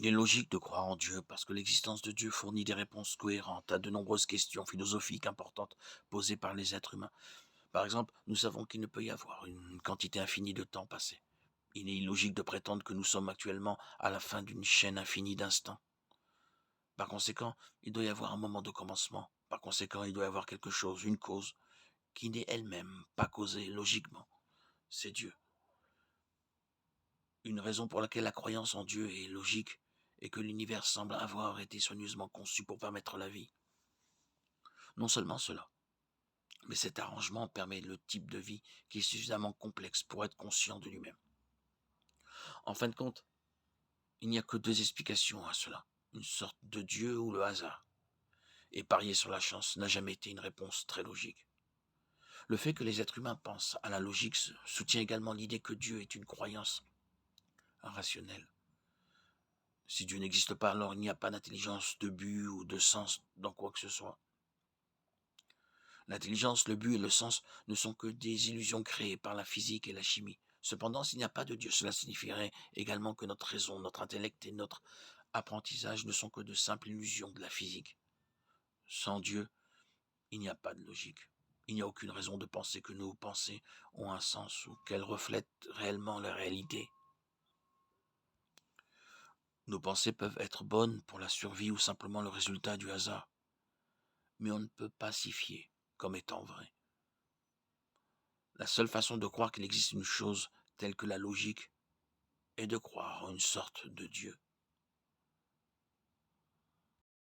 Il est logique de croire en Dieu parce que l'existence de Dieu fournit des réponses cohérentes à de nombreuses questions philosophiques importantes posées par les êtres humains. Par exemple, nous savons qu'il ne peut y avoir une quantité infinie de temps passé. Il est illogique de prétendre que nous sommes actuellement à la fin d'une chaîne infinie d'instants. Par conséquent, il doit y avoir un moment de commencement. Par conséquent, il doit y avoir quelque chose, une cause, qui n'est elle-même pas causée logiquement. C'est Dieu. Une raison pour laquelle la croyance en Dieu est logique et que l'univers semble avoir été soigneusement conçu pour permettre la vie. Non seulement cela, mais cet arrangement permet le type de vie qui est suffisamment complexe pour être conscient de lui-même. En fin de compte, il n'y a que deux explications à cela. Une sorte de Dieu ou le hasard. Et parier sur la chance n'a jamais été une réponse très logique. Le fait que les êtres humains pensent à la logique soutient également l'idée que Dieu est une croyance rationnelle. Si Dieu n'existe pas, alors il n'y a pas d'intelligence, de but ou de sens dans quoi que ce soit. L'intelligence, le but et le sens ne sont que des illusions créées par la physique et la chimie. Cependant, s'il n'y a pas de Dieu, cela signifierait également que notre raison, notre intellect et notre apprentissage ne sont que de simples illusions de la physique. Sans Dieu, il n'y a pas de logique. Il n'y a aucune raison de penser que nos pensées ont un sens ou qu'elles reflètent réellement la réalité. Nos pensées peuvent être bonnes pour la survie ou simplement le résultat du hasard, mais on ne peut pas s'y fier comme étant vrai. La seule façon de croire qu'il existe une chose telle que la logique est de croire en une sorte de Dieu.